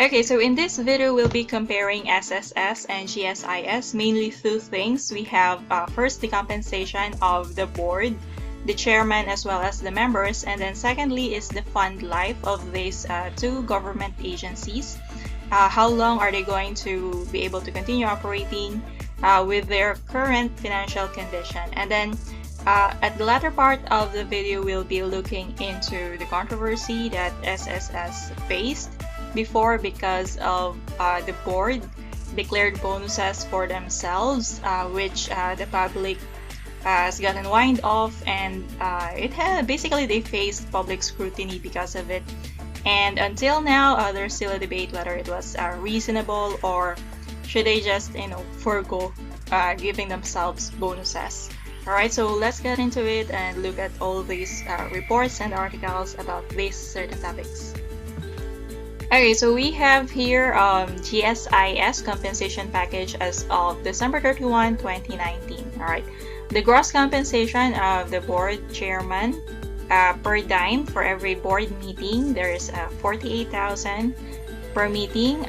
Okay, so in this video, we'll be comparing SSS and GSIS, mainly two things. We have first the compensation of the board, the chairman, as well as the members, and then secondly is the fund life of these two government agencies. How long are they going to be able to continue operating with their current financial condition? And then at the latter part of the video, we'll be looking into the controversy that SSS faced before because of the board declared bonuses for themselves, which the public has gotten wind of, and basically they faced public scrutiny because of it. And until now, there's still a debate whether it was reasonable or should they just forego giving themselves bonuses. Alright, so let's get into it and look at all these reports and articles about these certain topics. Okay, so we have here GSIS compensation package as of December 31, 2019. Alright, the gross compensation of the board chairman per dime for every board meeting, there is 48,000 per meeting,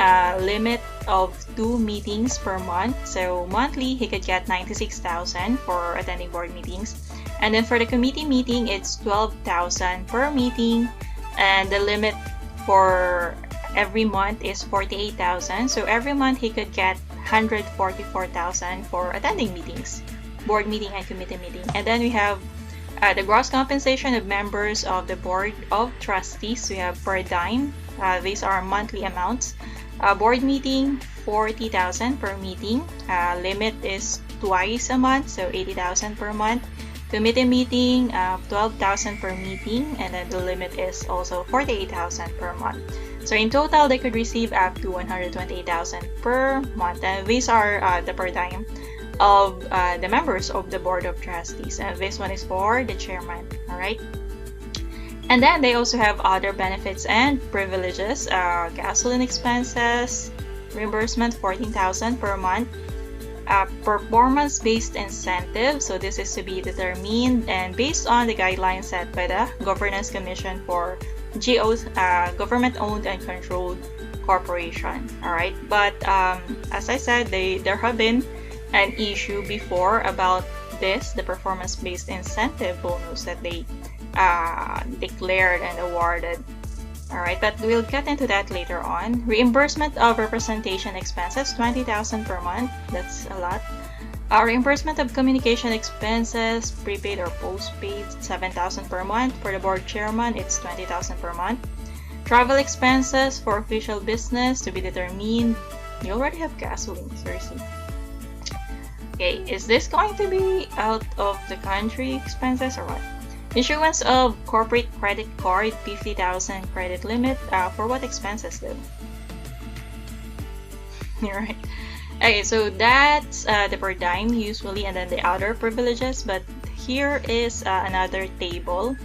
limit of 2 meetings per month. So monthly, he could get 96,000 for attending board meetings. And then for the committee meeting, it's 12,000 per meeting, and the limit for every month is 48,000. So every month he could get 144,000 for attending meetings, board meeting and committee meeting. And then we have the gross compensation of members of the board of trustees. We have per dime. These are monthly amounts. Board meeting, 40,000 per meeting. Limit is twice a month, so 80,000 per month. Committee meeting, 12,000 per meeting, and then the limit is also 48,000 per month. So in total, they could receive up to 128,000 per month. And these are the per dime of the members of the board of trustees, and this one is for the chairman. All right, and then they also have other benefits and privileges. Gasoline expenses reimbursement, 14,000 per month. Performance-based incentive, so this is to be determined and based on the guidelines set by the Governance Commission for GOs, government-owned and controlled corporation. All right, but as I said, there have been an issue before about this, the performance-based incentive bonus that they declared and awarded. Alright, but we'll get into that later on. Reimbursement of representation expenses, 20,000 per month. That's a lot. Reimbursement of communication expenses, prepaid or postpaid, 7,000 per month. For the board chairman, it's 20,000 per month. Travel expenses for official business to be determined. You already have gasoline, seriously. Okay, is this going to be out of the country expenses or what? Issuance of corporate credit card, 50,000 credit limit. For what expenses though? Right. Okay, so that's the per dime usually, and then the other privileges. But here is another table.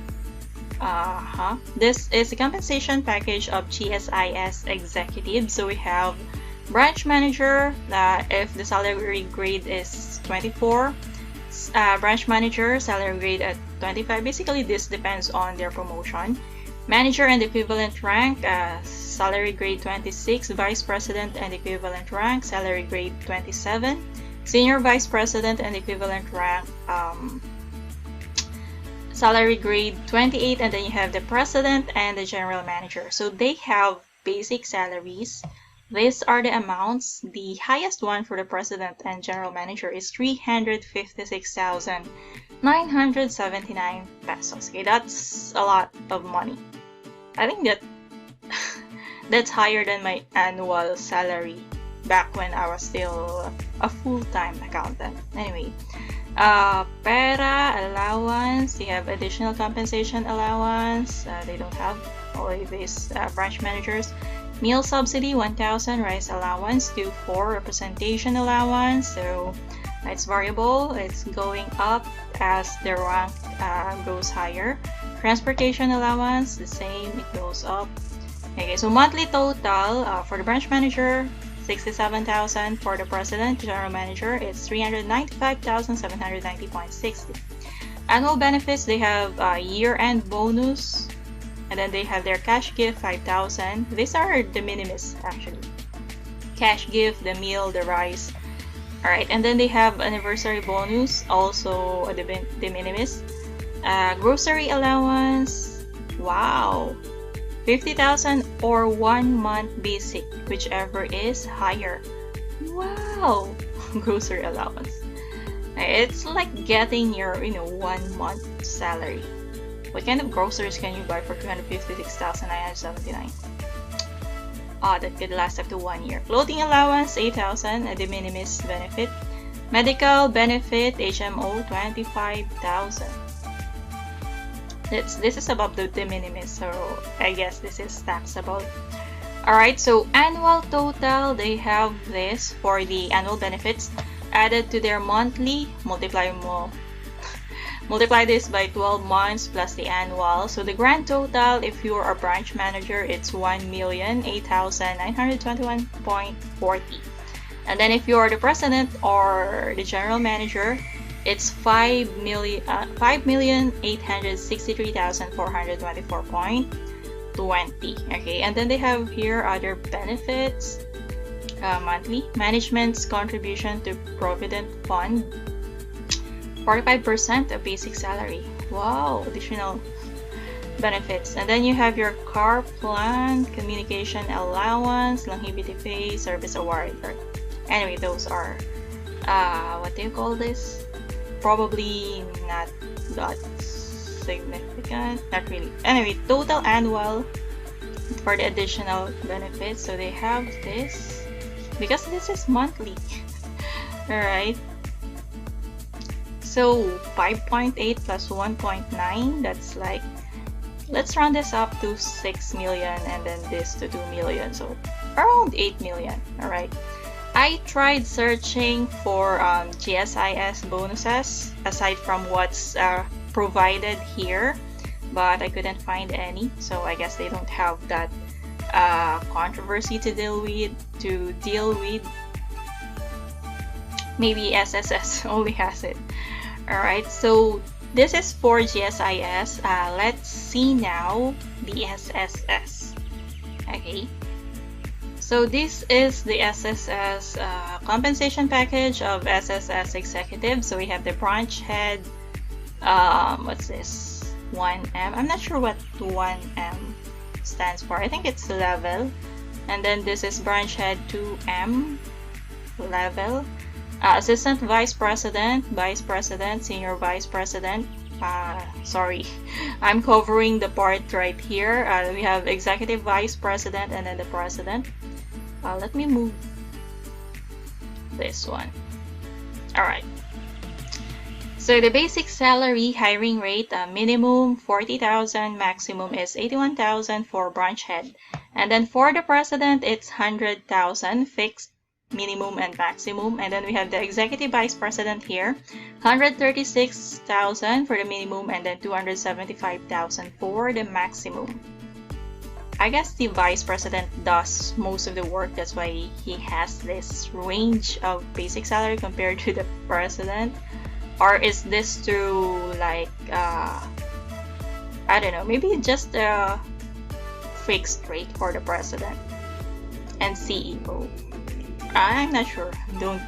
This is the compensation package of GSIS executives. So we have branch manager, if the salary grade is 24. Branch manager, salary grade at 25. Basically, this depends on their promotion. Manager and equivalent rank, salary grade 26. Vice president and equivalent rank, salary grade 27. Senior vice president and equivalent rank, salary grade 28. And then you have the president and the general manager. So they have basic salaries. These are the amounts. The highest one for the president and general manager is 356,979 pesos. Okay, that's a lot of money. I think that's higher than my annual salary back when I was still a full-time accountant. Anyway, pera allowance, you have additional compensation allowance. They don't have all of these branch managers. Meal subsidy, 1,000. Rice allowance, 2,400. Representation allowance, so it's variable. It's going up as the rank goes higher. Transportation allowance, the same. It goes up. Okay, so monthly total for the branch manager, 67,000. For the president, general manager, it's 395,790.60. Annual benefits, they have year-end bonus, And then they have their cash gift, 5,000. These are de minimis actually. Cash gift, the meal, the rice. Alright, and then they have anniversary bonus, also a de minimis. Grocery allowance, wow, 50,000 or 1 month basic, whichever is higher. Wow, grocery allowance. It's like getting your 1 month salary. What kind of groceries can you buy for 256,979? That could last up to 1 year. Clothing allowance, 8,000, a de minimis benefit. Medical benefit, HMO, 25,000. This is above the de minimis, so I guess this is taxable. Alright, so annual total, they have this for the annual benefits added to their monthly, multiply this by 12 months plus the annual. So the grand total, if you're a branch manager, it's 1,008,921.40. And then if you're the president or the general manager, it's 5,863,424.20. Okay, and then they have here other benefits. Monthly management's contribution to provident fund, 45% of basic salary. Wow, additional benefits. And then you have your car plan, communication allowance, longevity pay, service award. Anyway, those are what do you call this? Probably not that significant, not really. Anyway, total annual for the additional benefits. So they have this because this is monthly. Alright, so 5.8 plus 1.9, that's like, let's round this up to 6 million and then this to 2 million, so around 8 million. Alright, I tried searching for GSIS bonuses aside from what's provided here, but I couldn't find any, so I guess they don't have that controversy to deal with. Maybe SSS only has it. Alright, so this is for GSIS. Let's see now the SSS. Okay, so this is the SSS compensation package of SSS executives. So we have the branch head, what's this, 1M, I'm not sure what 1M stands for. I think it's level. And then this is branch head 2M level. Assistant vice president, senior vice president. Sorry, I'm covering the part right here. We have executive vice president and then the president. Let me move this one. Alright, so the basic salary hiring rate, minimum 40,000, maximum is 81,000 for branch head. And then for the president, it's 100,000 fixed, minimum and maximum. And then we have the executive vice president here, 136,000 for the minimum and then 275,000 for the maximum. I guess the vice president does most of the work, that's why he has this range of basic salary compared to the president. Or is this through like I don't know, maybe just a fixed rate for the president and CEO? I'm not sure. Don't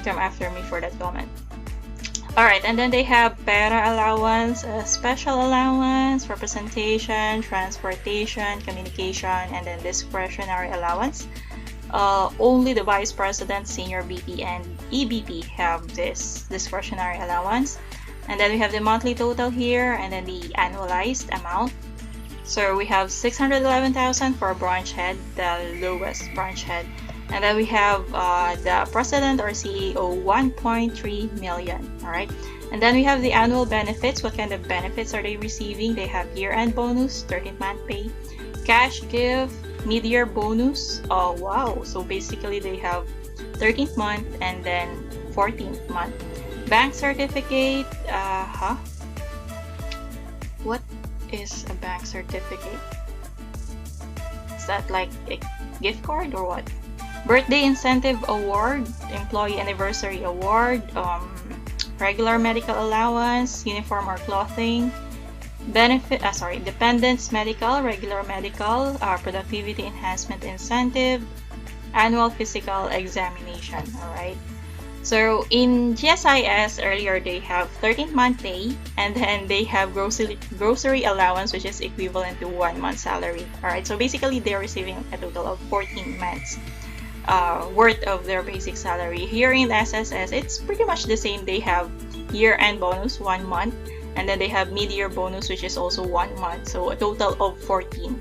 come after me for that comment. Alright, and then they have para allowance, special allowance, representation, transportation, communication, and then discretionary allowance. Only the vice president, senior VP, and EVP have this discretionary allowance. And then we have the monthly total here and then the annualized amount. So we have 611,000 for a branch head, the lowest branch head. And then we have the president or CEO, 1.3 million. Alright, and then we have the annual benefits. What kind of benefits are they receiving? They have year-end bonus, 13th month pay, cash gift, mid-year bonus. Oh wow, so basically they have 13th month and then 14th month. Bank certificate, what is a bank certificate? Is that like a gift card or what? Birthday incentive award, employee anniversary award, regular medical allowance, uniform or clothing, dependents medical, regular medical, productivity enhancement incentive, annual physical examination. All right. So in GSIS earlier they have 13th-month pay, and then they have grocery allowance, which is equivalent to 1 month's salary. All right. So basically they're receiving a total of 14 months worth of their basic salary. Here in SSS, it's pretty much the same. They have year-end bonus 1 month, and then they have mid-year bonus, which is also 1 month, so a total of 14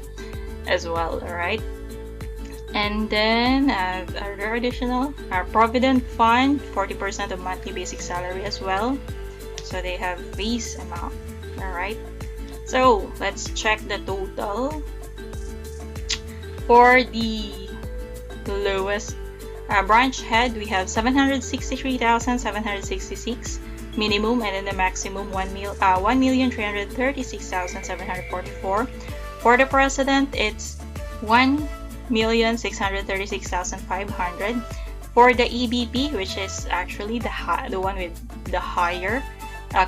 as well. All right. And then other additional provident fund, 40% of monthly basic salary as well, so they have this amount. All right, so let's check the total. For the lowest branch head, we have 763,766 minimum, and then the maximum 1,336,744. For the president, it's 1,636,500. For the EBP, which is actually the one with the higher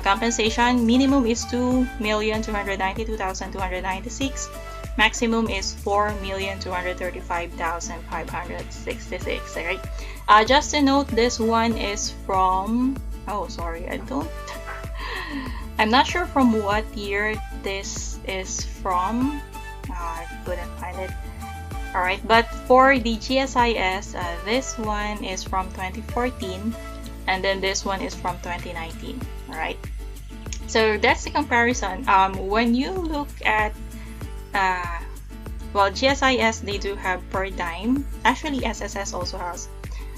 compensation, minimum is 2,292,296. Maximum is 4,235,566. Right? Just to note, this one is from. Oh, sorry, I'm not sure from what year this is from. I couldn't find it. Alright, but for the GSIS, this one is from 2014, and then this one is from 2019. Alright, so that's the comparison. When you look at GSIS, they do have per dime. Actually, SSS also has.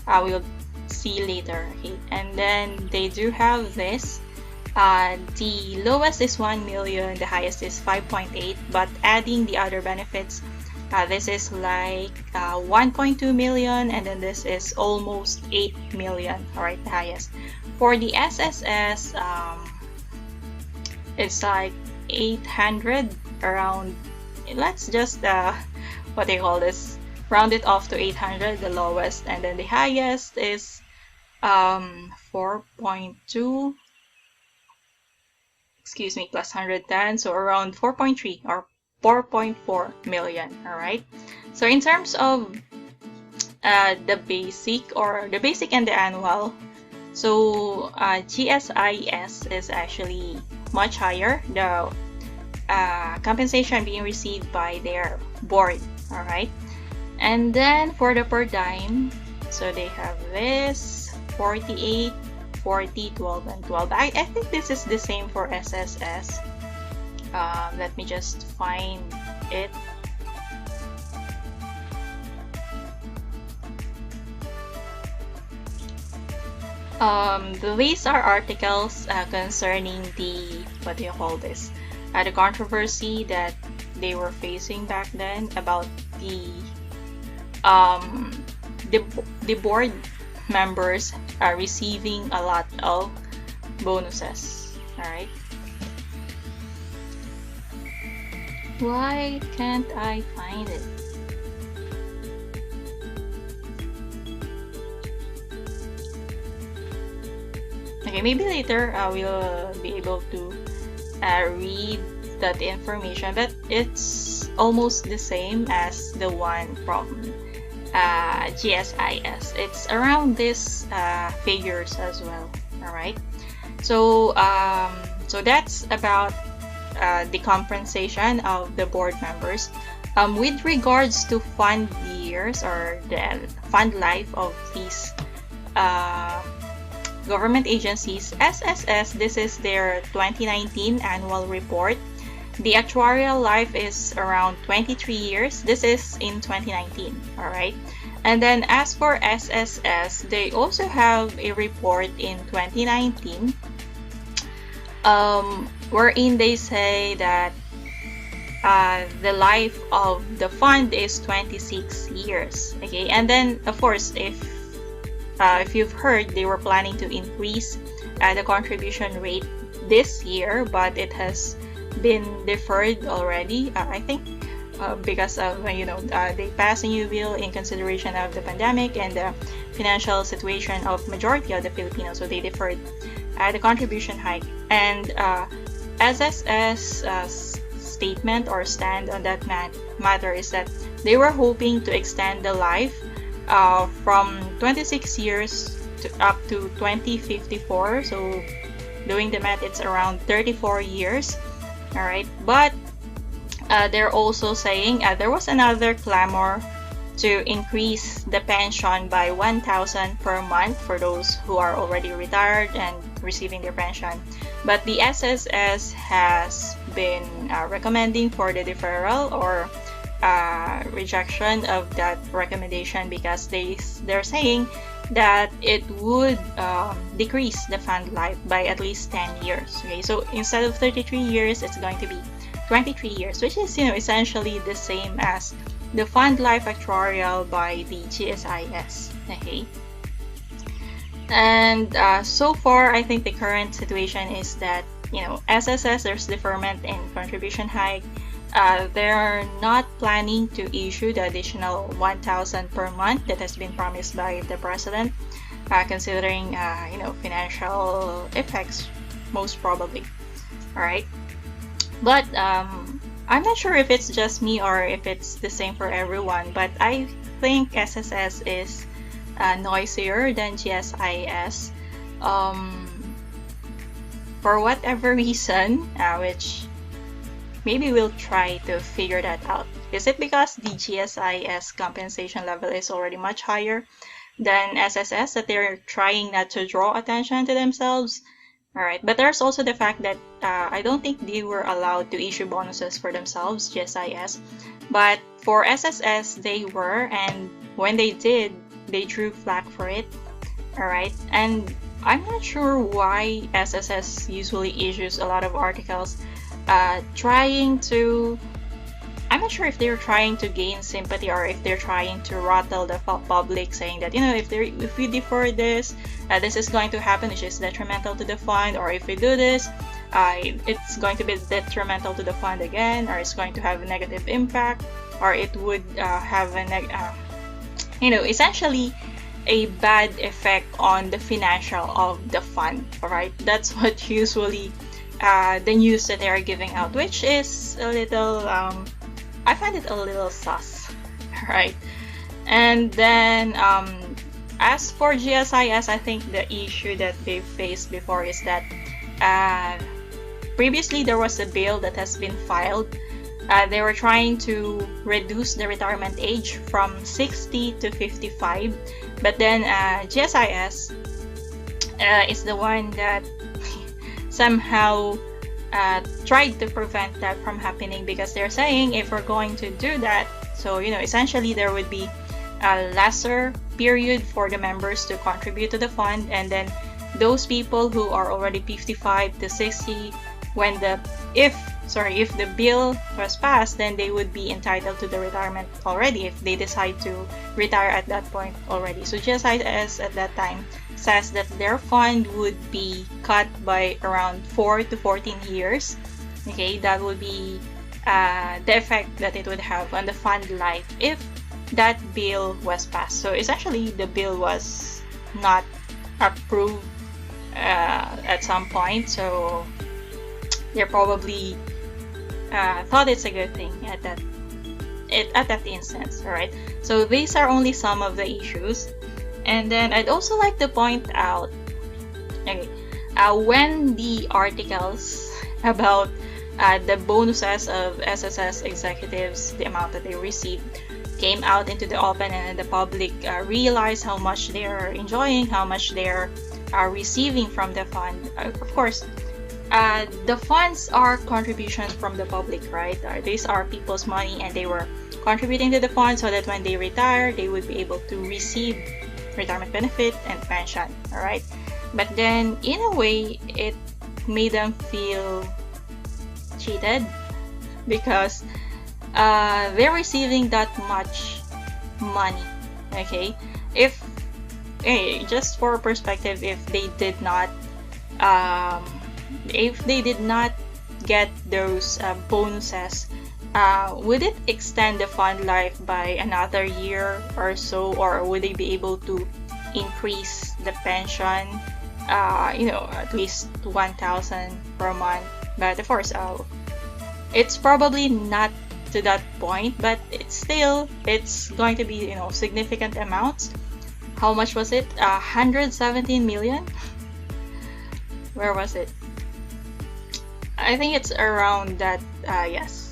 We'll see later. Okay? And then they do have this. The lowest is 1 million, the highest is 5.8, but adding the other benefits, this is like 1.2 million, and then this is almost 8 million. Alright, the highest. For the SSS, it's like 800 around. Let's just what they call this, round it off to 800, the lowest, and then the highest is 4.2, excuse me, plus 110, so around 4.3 or 4.4 million. All right, so in terms of the basic and the annual, so GSIS is actually much higher, the compensation being received by their board. All right, and then for the per dime, so they have this 48, 40, 12, and 12. I think this is the same for SSS. Let me just find it. These are articles concerning the, what do you call this? The controversy that they were facing back then about the board members are receiving a lot of bonuses. All right. Why can't I find it? Okay, maybe later I will be able to read that information, but it's almost the same as the one from GSIS. It's around this figures as well. All right, so so that's about the compensation of the board members. With regards to fund years or the fund life of these government agencies, SSS, this is their 2019 annual report. The actuarial life is around 23 years. This is in 2019. All right. And then as for SSS, they also have a report in 2019 wherein they say that the life of the fund is 26 years. Okay. And then, of course, if you've heard, they were planning to increase the contribution rate this year, but it has been deferred already. I think because of they passed a new bill in consideration of the pandemic and the financial situation of majority of the Filipinos, so they deferred the contribution hike. And SSS statement or stand on that matter is that they were hoping to extend the life from 26 years up to 2054. So doing the math, it's around 34 years. All right, but they're also saying there was another clamor to increase the pension by 1,000 per month for those who are already retired and receiving their pension. But the SSS has been recommending for the deferral or rejection of that recommendation because they're saying that it would decrease the fund life by at least 10 years. Okay, so instead of 33 years, it's going to be 23 years, which is, essentially the same as the fund life actuarial by the GSIS. Okay. And so far, I think the current situation is that, SSS, there's deferment and contribution hike. They're not planning to issue the additional 1,000 per month that has been promised by the president, considering, financial effects, most probably. All right. But I'm not sure if it's just me or if it's the same for everyone, but I think SSS is noisier than GSIS for whatever reason, which maybe we'll try to figure that out. Is it because the GSIS compensation level is already much higher than SSS that they're trying not to draw attention to themselves? Alright, but there's also the fact that I don't think they were allowed to issue bonuses for themselves, GSIS. But for SSS, they were, and when they did, they drew flack for it. Alright, and I'm not sure why SSS usually issues a lot of articles trying to... I'm not sure if they're trying to gain sympathy or if they're trying to rattle the public, saying that, if we defer this, this is going to happen, which is detrimental to the fund, or if we do this, it's going to be detrimental to the fund again, or it's going to have a negative impact, or it would have a essentially a bad effect on the financial of the fund. All right, that's what usually the news that they are giving out, which is a little I find it a little sus, right? And then as for GSIS, I think the issue that they faced before is that previously there was a bill that has been filed. They were trying to reduce the retirement age from 60 to 55, but then GSIS is the one that somehow tried to prevent that from happening, because they're saying if we're going to do that, so essentially there would be a lesser period for the members to contribute to the fund, and then those people who are already 55 to 60, if the bill was passed, then they would be entitled to the retirement already if they decide to retire at that point already. So GSIS at that time says that their fund would be cut by around 4 to 14 years. Okay, that would be the effect that it would have on the fund life if that bill was passed. So essentially, the bill was not approved at some point, so they probably thought it's a good thing at that instance. All right, so these are only some of the issues. And then I'd also like to point out, when the articles about the bonuses of SSS executives, the amount that they received, came out into the open and the public realized how much they're enjoying, how much they're receiving from the fund. Of course, the funds are contributions from the public, right? These are people's money, and they were contributing to the fund so that when they retire, they would be able to receive retirement benefit and pension. All right, but then in a way it made them feel cheated because they're receiving that much money. Okay, just for perspective, if they did not get those bonuses, would it extend the fund life by another year or so, or would they be able to increase the pension at least 1,000 per month? But of course, it's probably not to that point, but it's going to be, significant amounts. How much was it? 117 million? Where was it? I think it's around that, yes.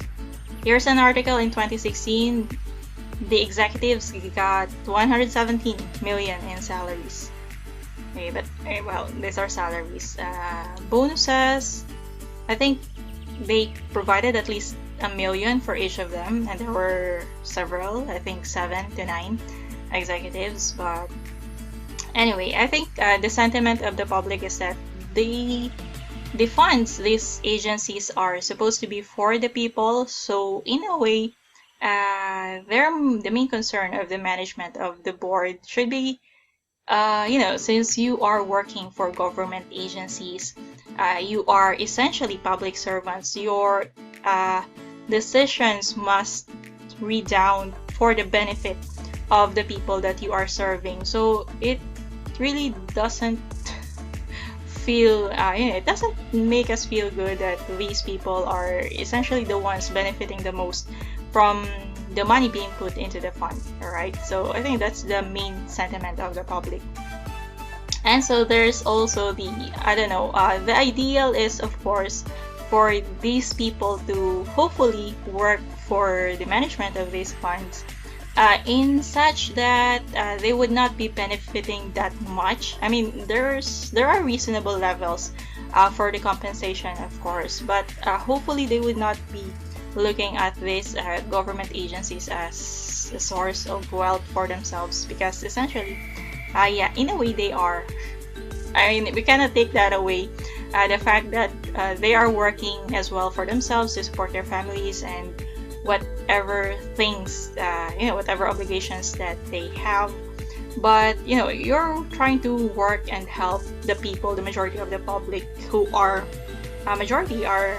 Here's an article in 2016. The executives got 117 million in salaries. Okay, but, well, these are salaries. Bonuses, I think they provided at least $1 million for each of them, and there were several, I think 7 to 9 executives. But anyway, I think the sentiment of the public is that the funds these agencies are supposed to be for the people. So in a way, the main concern of the management of the board should be, since you are working for government agencies, you are essentially public servants. Your decisions must redound for the benefit of the people that you are serving. So it really doesn't feel, it doesn't make us feel good that these people are essentially the ones benefiting the most from the money being put into the fund. Alright, so I think that's the main sentiment of the public. And so there's also the, the ideal is, of course, for these people to hopefully work for the management of these funds in such that they would not be benefiting that much. I mean, there are reasonable levels for the compensation, of course, but hopefully they would not be looking at these government agencies as a source of wealth for themselves, because essentially, in a way they are. I mean, we cannot take that away. The fact that they are working as well for themselves to support their families and whatever things, whatever obligations that they have. But, you're trying to work and help the people, the majority of the public who are, majority are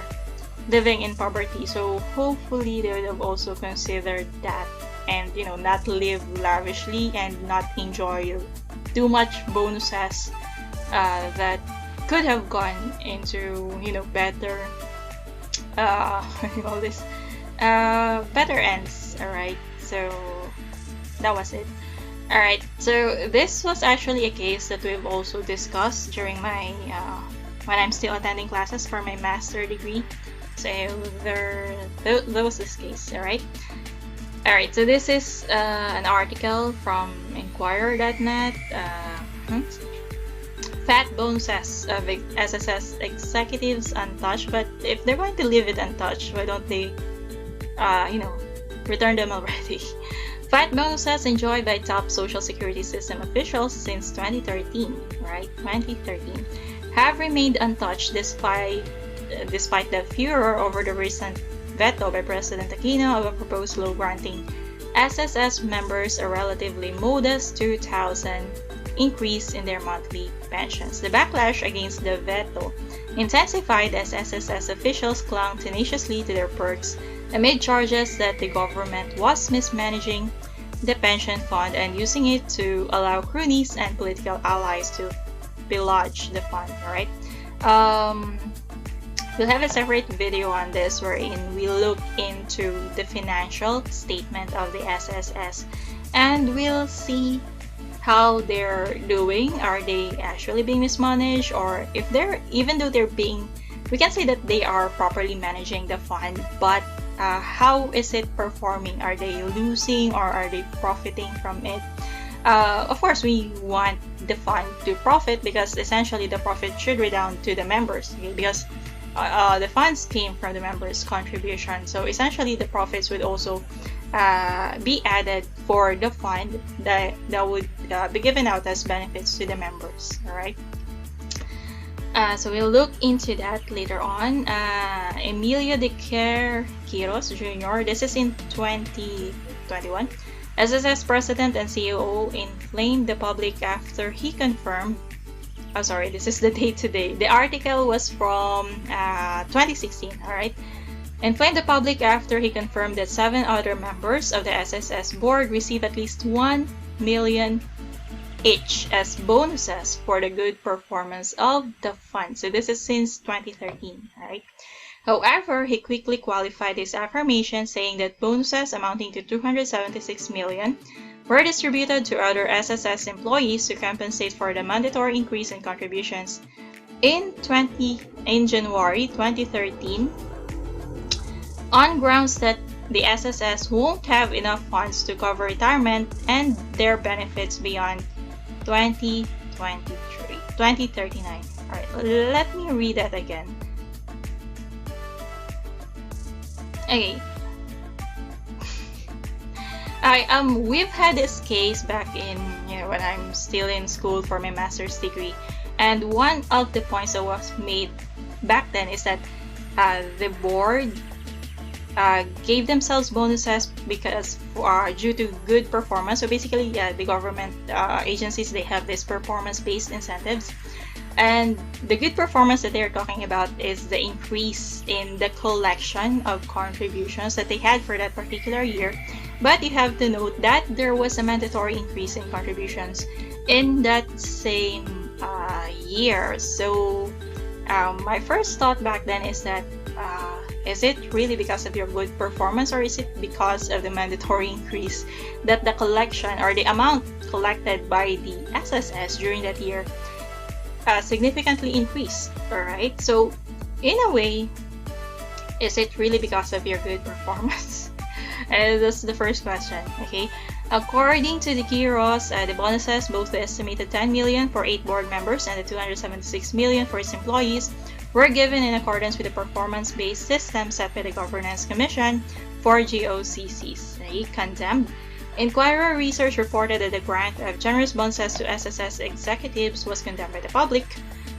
living in poverty. So hopefully they would have also considered that and, not live lavishly and not enjoy too much bonuses that could have gone into, better, all this, better ends. Alright, so that was it. Alright, so this was actually a case that we've also discussed during my, when I'm still attending classes for my master degree. So there was this case, alright? Alright, so this is an article from Inquirer.net. Fat bonuses of SSS executives untouched, but if they're going to leave it untouched, why don't they, return them already? Fat bonuses enjoyed by top social security system officials since 2013, right? 2013, have remained untouched despite the furor over the recent veto by President Aquino of a proposed law granting SSS members a relatively modest $2,000 increase in their monthly pensions. The backlash against the veto intensified as SSS officials clung tenaciously to their perks amid charges that the government was mismanaging the pension fund and using it to allow cronies and political allies to pillage the fund. Alright? We'll have a separate video on this wherein we look into the financial statement of the SSS and we'll see how they're doing. Are they actually being mismanaged, or if even though they're being, we can say that they are properly managing the fund, but how is it performing? Are they losing or are they profiting from it? Of course, we want the fund to profit because essentially the profit should redound to the members, okay? Because the funds came from the members' contribution. So essentially the profits would also be added for the fund that would be given out as benefits to the members. Alright. So we'll look into that later on. Emilio de Quiros Jr., this is in 2021. SSS President and CEO inflamed the public after he confirmed. Oh, sorry, this is the date today. The article was from 2016, alright? Inflamed the public after he confirmed that 7 other members of the SSS board received at least $1 million each as bonuses for the good performance of the fund. So this is since 2013, right? However, he quickly qualified his affirmation, saying that bonuses amounting to 276 million were distributed to other SSS employees to compensate for the mandatory increase in contributions in January 2013 on grounds that the SSS won't have enough funds to cover retirement and their benefits beyond 2039. Alright, let me read that again. Okay. We've had this case back in, when I'm still in school for my master's degree, and one of the points that was made back then is that the board gave themselves bonuses because due to good performance. So basically, the government agencies, they have this performance-based incentives, and the good performance that they're talking about is the increase in the collection of contributions that they had for that particular year. But you have to note that there was a mandatory increase in contributions in that same year. So my first thought back then is that is it really because of your good performance, or is it because of the mandatory increase that the collection or the amount collected by the SSS during that year significantly increased? Alright, so in a way, is it really because of your good performance? That's the first question. Okay, according to the KIROS, the bonuses, both the estimated 10 million for 8 board members and the 276 million for its employees, were given in accordance with the performance-based system set by the Governance Commission for GOCCs. Condemned. Inquirer research reported that the grant of generous bonuses to SSS executives was condemned by the public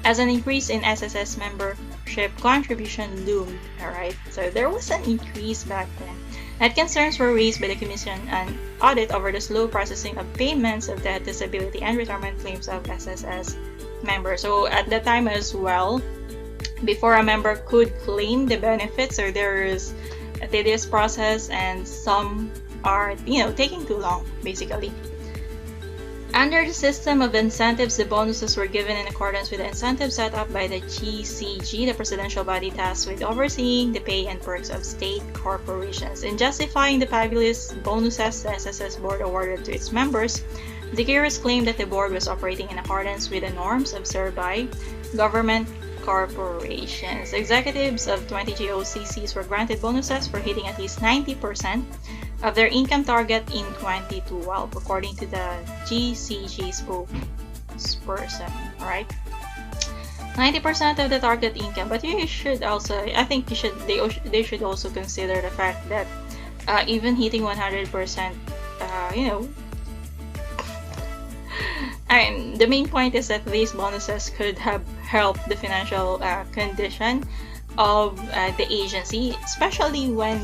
as an increase in SSS membership contribution loomed. Alright, so there was an increase back then. And concerns were raised by the Commission on Audit over the slow processing of payments of death, disability, and retirement claims of SSS members. So at that time as well, before a member could claim the benefits, so there is a tedious process, and some are, taking too long, basically. Under the system of incentives, the bonuses were given in accordance with the incentives set up by the GCG, the presidential body tasked with overseeing the pay and perks of state corporations. In justifying the fabulous bonuses the SSS board awarded to its members, the KIROS claimed that the board was operating in accordance with the norms observed by government corporations. Executives of 20 GOCCs were granted bonuses for hitting at least 90% of their income target in 2012, according to the GCG spokesperson. Alright, 90% of the target income. But you should also, I think they should also consider the fact that even hitting 100%, and the main point is that these bonuses could have helped the financial condition of the agency, especially when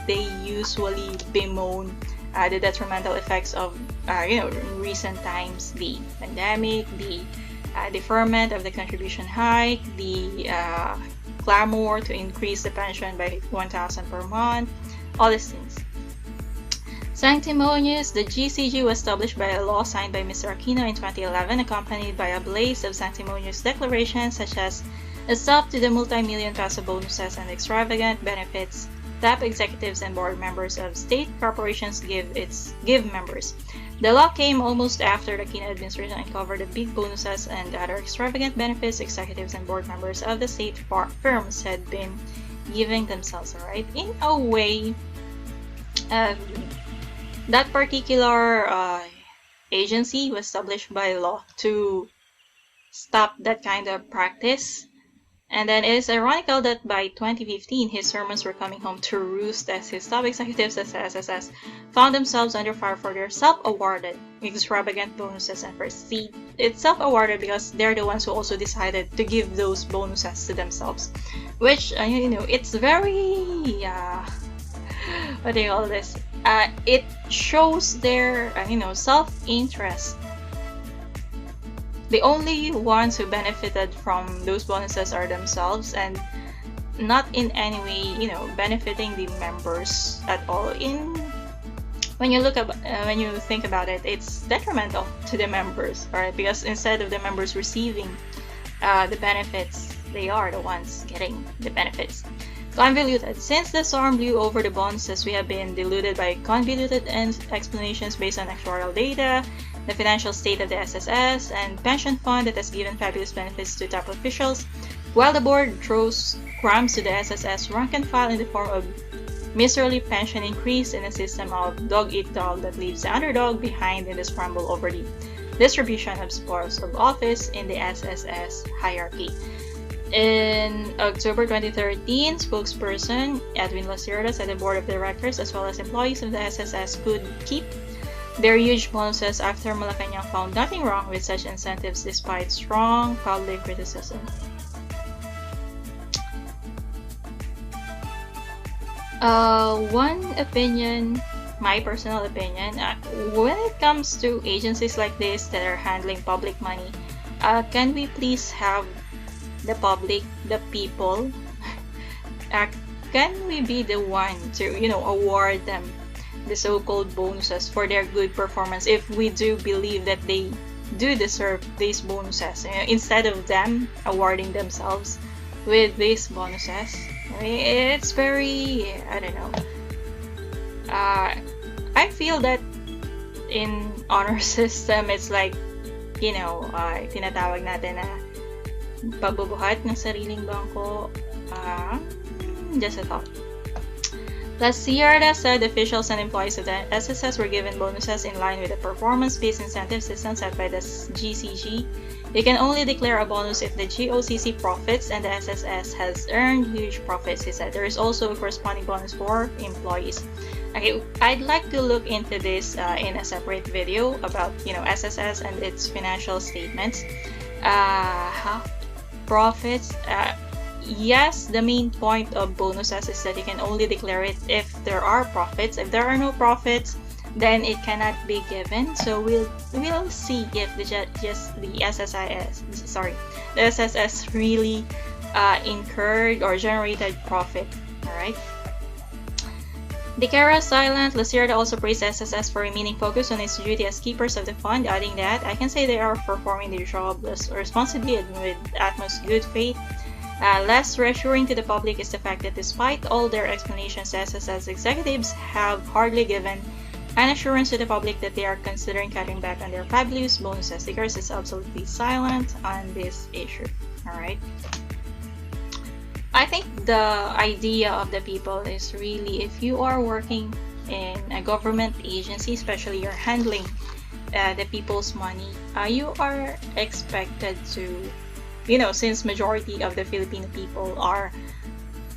they usually bemoan the detrimental effects of recent times, the pandemic, the deferment of the contribution hike, the clamor to increase the pension by 1,000 per month, all these things. Sanctimonious, the GCG was established by a law signed by Mr. Aquino in 2011, accompanied by a blaze of sanctimonious declarations such as a stop to the multi-million peso bonuses and extravagant benefits top executives and board members of state corporations give members. The law came almost after the Aquino administration uncovered the big bonuses and other extravagant benefits executives and board members of the state firms had been giving themselves. Alright, in a way, that particular agency was established by law to stop that kind of practice. And then it is ironical that by 2015, his sermons were coming home to roost as his top executives at SSS found themselves under fire for their self-awarded extravagant bonuses and prestige. It's self-awarded because they're the ones who also decided to give those bonuses to themselves, which it's very what do you call this? It shows their self-interest. The only ones who benefited from those bonuses are themselves, and not in any way benefiting the members at all. In when you think about it, it's detrimental to the members, right? Because instead of the members receiving the benefits, they are the ones getting the benefits. Convoluted. Since the storm blew over the bonuses, we have been diluted by convoluted explanations based on actuarial data, the financial state of the SSS, and pension fund that has given fabulous benefits to top officials, while the board throws crumbs to the SSS rank and file in the form of miserly pension increase in a system of dog-eat-dog that leaves the underdog behind in the scramble over the distribution of spoils of office in the SSS hierarchy. In October 2013, spokesperson Edwin Lacerda said the board of directors as well as employees of the SSS could keep their huge bonuses after Malacanang found nothing wrong with such incentives despite strong public criticism. One opinion, my personal opinion, when it comes to agencies like this that are handling public money, can we please have the public, the people, can we be the one to, award them the so-called bonuses for their good performance if we do believe that they do deserve these bonuses, instead of them awarding themselves with these bonuses? It's very, I don't know. I feel that in honor system, it's like, tinatawag natin na pagbubuhat ng sariling bangko. Just a thought. Lacerda said officials and employees of the SSS were given bonuses in line with the performance-based incentive system set by the GCG. You can only declare a bonus if the GOCC profits and the SSS has earned huge profits, he said. There is also a corresponding bonus for employees. Okay, I'd like to look into this in a separate video about, SSS and its financial statements. Profits. Yes, the main point of bonuses is that you can only declare it if there are profits. If there are no profits, then it cannot be given. So we'll see if the SSS really incurred or generated profit. All right. De Cara silent. Lacerda also praised SSS for remaining focused on its duty as keepers of the fund, adding that I can say they are performing their job responsibly and with utmost good faith. Less reassuring to the public is the fact that despite all their explanations, SSS executives have hardly given an assurance to the public that they are considering cutting back on their fabulous bonuses. The Curse is absolutely silent on this issue. Alright. I think the idea of the people is really, if you are working in a government agency, especially you're handling the people's money, you are expected to, since majority of the Filipino people are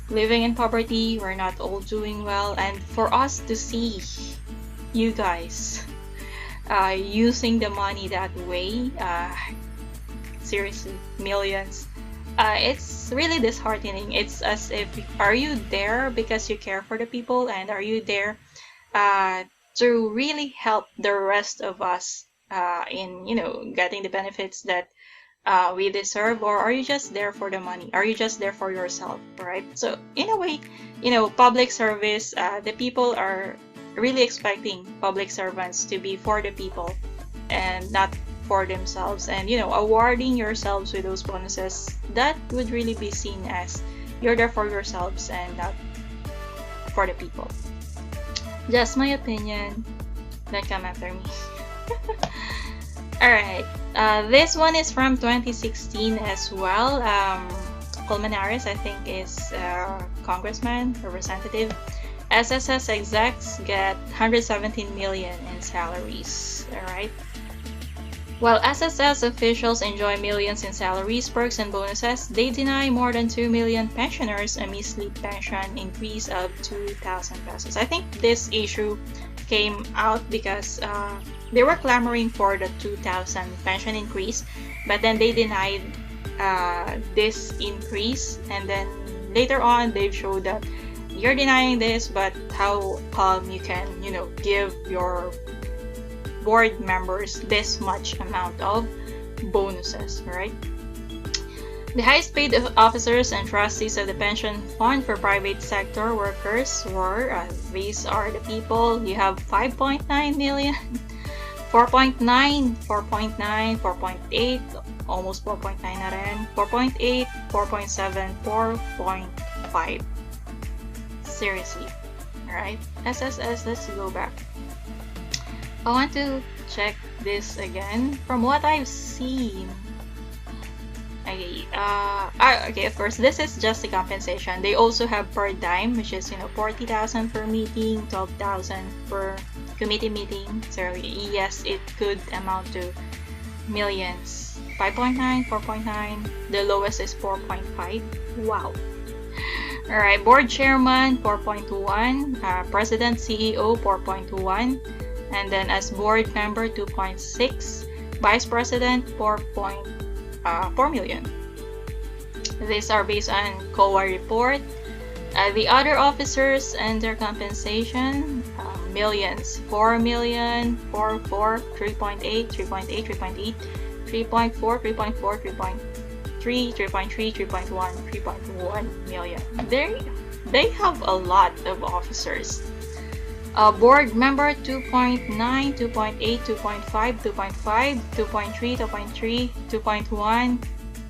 living in poverty, we're not all doing well, and for us to see you guys using the money that way, seriously, millions, it's really disheartening. It's as if, are you there because you care for the people, and are you there to really help the rest of us in getting the benefits that we deserve, or are you just there for the money? Are you just there for yourself, right? So in a way, public service, the people are really expecting public servants to be for the people and not for themselves, and awarding yourselves with those bonuses, that would really be seen as you're there for yourselves and not for the people. Just my opinion, don't come after me. Alright, this one is from 2016 as well. Colmenares, I think, is congressman, representative. SSS execs get 117 million in salaries. Alright. While SSS officials enjoy millions in salaries, perks, and bonuses, they deny more than 2 million pensioners a measly pension increase of 2,000 pesos. I think this issue came out because they were clamoring for the 2,000 pension increase, but then they denied this increase, and then later on they've showed that you're denying this, but how come you can, give your board members this much amount of bonuses, right? The highest paid officers and trustees of the pension fund for private sector workers were, these are the people, you have 5.9 million, 4.9, 4.9, 4.8, almost 4.9 na rin, 4.8, 4.7, 4.5. Seriously. Alright, SSS, let's go back. I want to check this again. From what I've seen, okay, okay, of course, this is just the compensation. They also have per dime, which is, 40,000 per meeting, 12,000 per committee meeting. So yes, it could amount to millions. 5.9, 4.9, the lowest is 4.5. Wow. Alright, board chairman 4.21, president CEO 4.21, and then as board member 2.6, vice president 4 million. These are based on COA report. The other officers and their compensation, millions, 4 million, 4, 3.8, 3.8, 3.8, 3.4, 3.4, 3.3, 3.3, 3.1, 3.1 million. They have a lot of officers. Board member 2.9, 2.8, 2.5, 2.5, 2.3, 2.3, 2.1,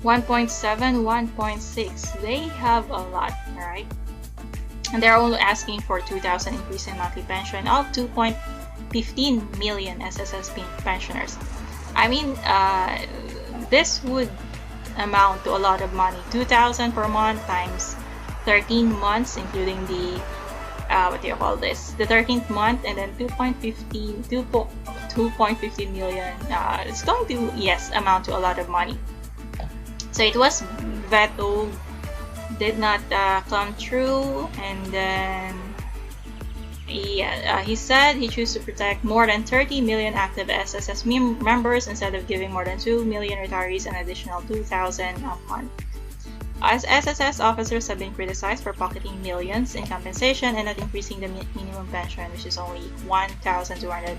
1.7, 1.6. They have a lot, alright? And they're only asking for 2,000 increase in monthly pension of 2.15 million SSS pensioners. I mean, this would amount to a lot of money. 2,000 per month times 13 months, including the what do you call this? The 13th month, and then 2.15 million. It's going to, yes, amount to a lot of money. So it was vetoed, did not come true, and then he said he chose to protect more than 30 million active SSS members instead of giving more than 2 million retirees an additional 2,000 a month. As SSS officers have been criticized for pocketing millions in compensation and not increasing the minimum pension, which is only 1,200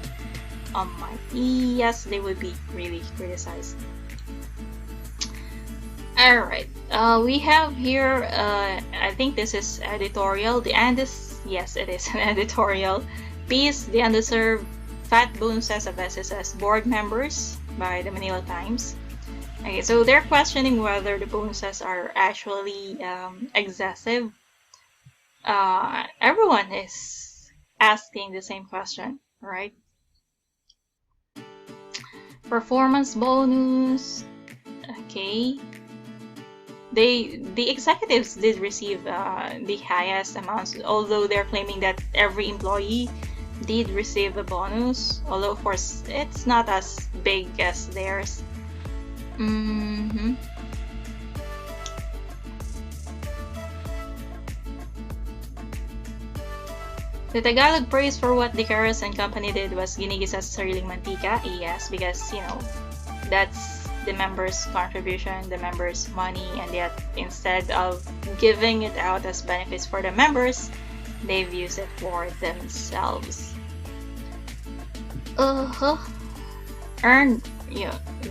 a month. Yes, they would be really criticized. Alright, we have here, I think this is editorial. Yes, it is an editorial piece, The Undeserved Fat Bonuses of SSS Board Members by the Manila Times. Okay, so they're questioning whether the bonuses are actually excessive. Everyone is asking the same question, right? Performance bonus. Okay. The executives did receive the highest amounts, although they're claiming that every employee did receive a bonus, although of course it's not as big as theirs. The Tagalog praise for what the Caras and company did was ginigisa sa sariling mantika. Yes, because that's the members' contribution, the members' money, and yet instead of giving it out as benefits for the members, they've used it for themselves.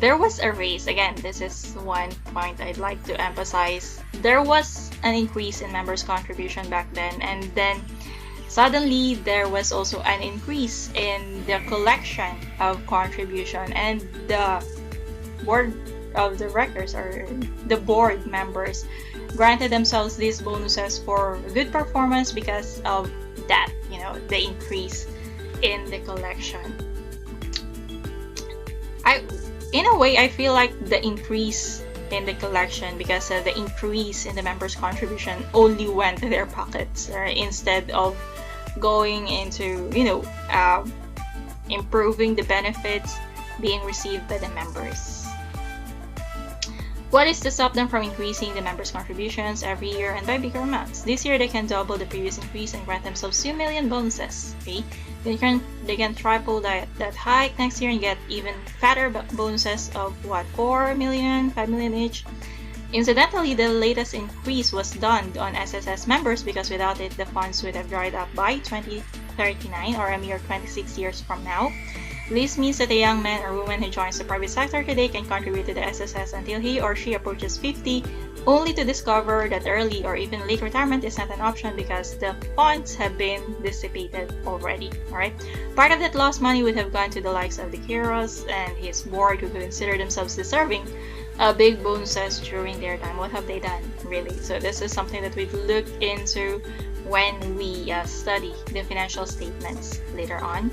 There was a raise. Again, this is one point I'd like to emphasize. There was an increase in members' contribution back then, and then suddenly there was also an increase in the collection of contribution, and the board of directors or the board members granted themselves these bonuses for good performance because of that, the increase in the collection. In a way, I feel like the increase in the collection because of the increase in the members' contribution only went to their pockets instead of going into, improving the benefits being received by the members. What is to stop them from increasing the members' contributions every year and by bigger amounts? This year they can double the previous increase and grant themselves 2 million bonuses. Okay? They can triple that hike next year and get even fatter bonuses of 4 million, 5 million each. Incidentally, the latest increase was done on SSS members because without it, the funds would have dried up by 2039 or a mere 26 years from now. This means that a young man or woman who joins the private sector today can contribute to the SSS until he or she approaches 50, only to discover that early or even late retirement is not an option because the funds have been dissipated already. Alright? Part of that lost money would have gone to the likes of the Kairos and his board, who consider themselves deserving big bonuses during their time. What have they done, really? So this is something that we've looked into when we study the financial statements later on.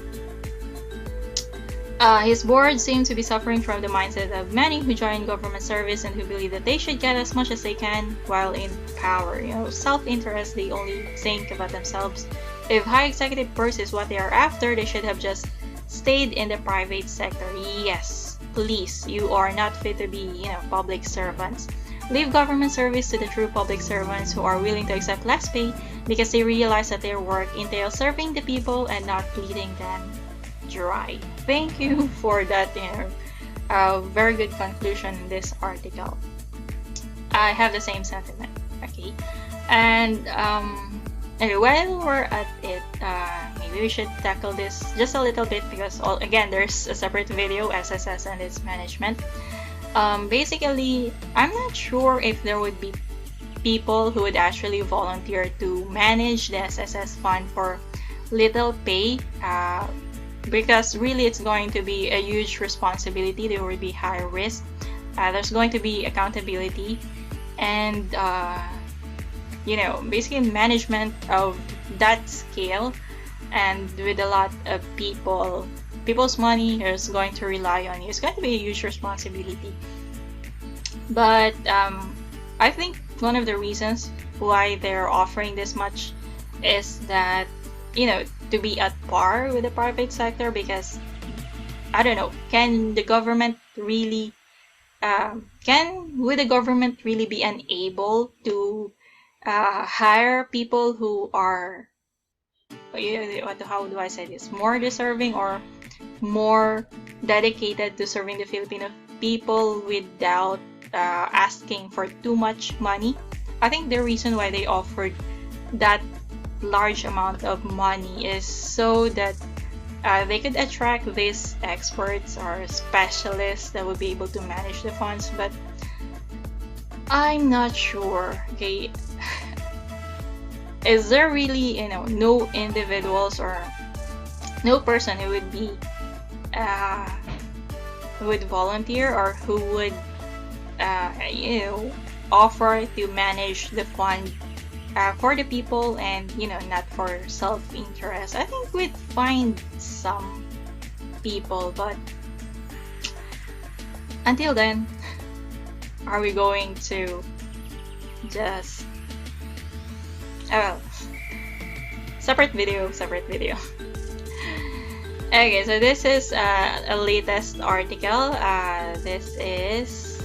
His board seems to be suffering from the mindset of many who join government service and who believe that they should get as much as they can while in power. Self-interest, they only think about themselves. If high executive purse is what they are after, they should have just stayed in the private sector. Yes, please, you are not fit to be, public servants. Leave government service to the true public servants who are willing to accept less pay because they realize that their work entails serving the people and not bleeding them dry. Thank you for that, very good conclusion in this article. I have the same sentiment. Okay, and anyway, while we're at it, maybe we should tackle this just a little bit because again, there's a separate video, SSS and its management. Basically, I'm not sure if there would be people who would actually volunteer to manage the SSS fund for little pay, because really it's going to be a huge responsibility. There will be high risk. There's going to be accountability and basically management of that scale, and with a lot of people's money is going to rely on you. It's going to be a huge responsibility. But I think one of the reasons why they're offering this much is that to be at par with the private sector, because I don't know, would the government really be unable to hire people who are, how do I say this, more deserving or more dedicated to serving the Filipino people without asking for too much money? I think the reason why they offered that large amount of money is so that they could attract these experts or specialists that would be able to manage the funds. But I'm not sure. Okay, is there really no individuals or no person who would be who would volunteer or who would offer to manage the fund for the people and not for self-interest? I think we'd find some people, but until then, are we going to just separate video. Okay, so this is a latest article. This is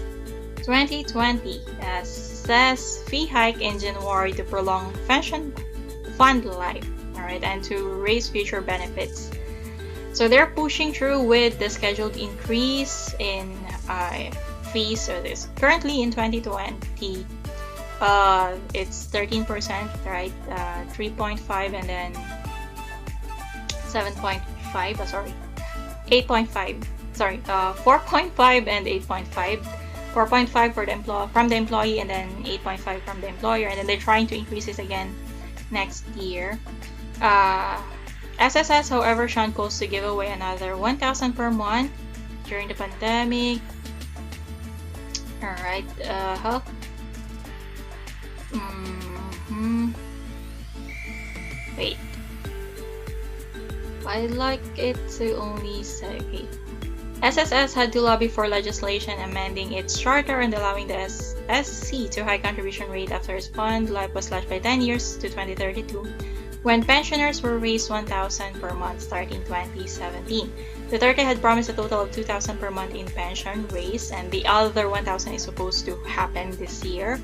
2020. Says fee hike in January to prolong pension fund life, alright, and to raise future benefits. So they're pushing through with the scheduled increase in fees. So this currently in 2020, it's 13%, right? 3.5 and then 7.5. 8.5. 4.5 and 8.5. 4.5 from the employee and then 8.5 from the employer, and then they're trying to increase this again next year. SSS, however, shunned goals to give away another 1,000 per month during the pandemic. Alright, wait. I'd like it to only say, okay. SSS had to lobby for legislation amending its charter and allowing the SC to high contribution rate after its fund life was slashed by 10 years to 2032, when pensioners were raised 1,000 per month starting 2017. Duterte had promised a total of 2,000 per month in pension raise, and the other 1,000 is supposed to happen this year,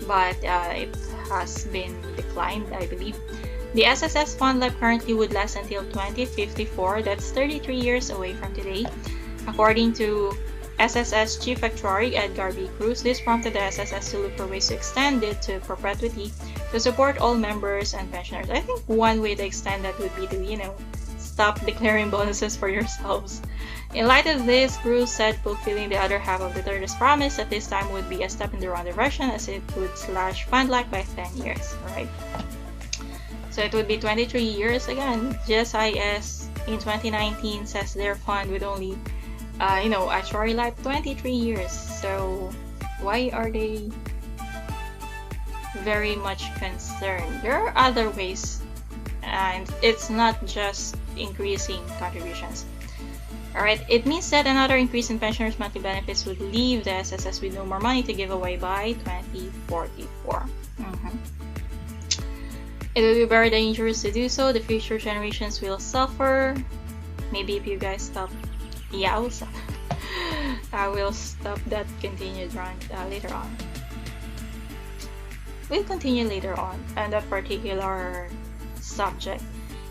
but it has been declined, I believe. The SSS fund life currently would last until 2054, that's 33 years away from today. According to SSS Chief Actuary Edgar B. Cruz, this prompted the SSS to look for ways to extend it to perpetuity to support all members and pensioners. I think one way to extend that would be to, stop declaring bonuses for yourselves. In light of this, Cruz said fulfilling the other half of the Duterte's promise at this time would be a step in the wrong direction, as it would slash fund life by 10 years, right? So it would be 23 years again. GSIS in 2019 says their fund would only, actuary life 23 years. So why are they very much concerned? There are other ways, and it's not just increasing contributions. Alright, it means that another increase in pensioners' monthly benefits would leave the SSS with no more money to give away by 2044. It will be very dangerous to do so. The future generations will suffer. Maybe if you guys stop. Yeah, I will stop. I will stop that continued run later on. We'll continue later on that particular subject.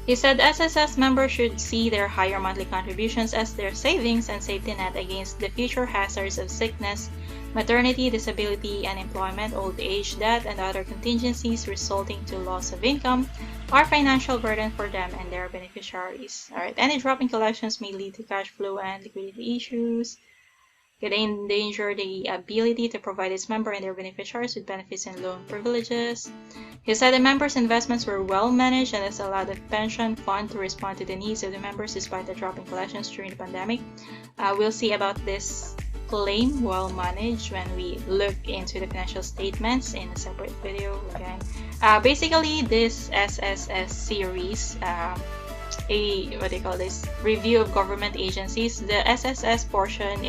He said SSS members should see their higher monthly contributions as their savings and safety net against the future hazards of sickness, maternity, disability, unemployment, old age, death, and other contingencies resulting to loss of income are financial burden for them and their beneficiaries. Alright, any drop in collections may lead to cash flow and liquidity issues. Could endanger the ability to provide its member and their beneficiaries with benefits and loan privileges. He said the members' investments were well managed and has allowed the pension fund to respond to the needs of the members despite the drop in collections during the pandemic. We'll see about this claim well managed when we look into the financial statements in a separate video again. Basically, this SSS series, review of government agencies. The SSS portion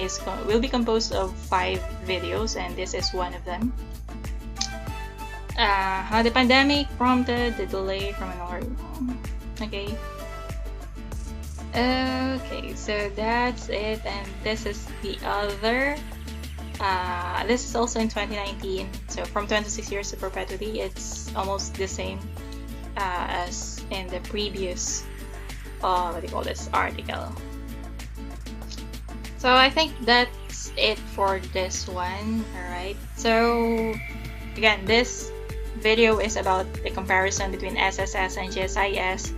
will be composed of 5 videos, and this is one of them. How the pandemic prompted the delay from an order. Okay, so that's it, and this is the other. This is also in 2019, so from 26 years to perpetuity. It's almost the same as in the previous article. So I think that's it for this one. Alright, so again, this video is about the comparison between SSS and GSIS,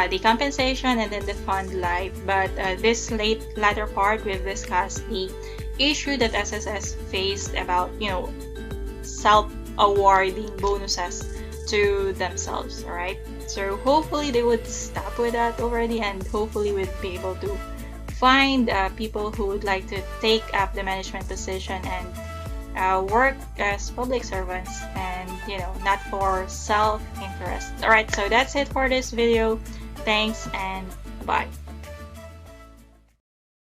the compensation, and then the fund life. But this latter part, we've discussed the issue that SSS faced about self-awarding bonuses to themselves. Alright, so hopefully they would stop with that already, and hopefully we'd be able to find people who would like to take up the management position and work as public servants, and not for self-interest. Alright, so that's it for this video. Thanks and bye.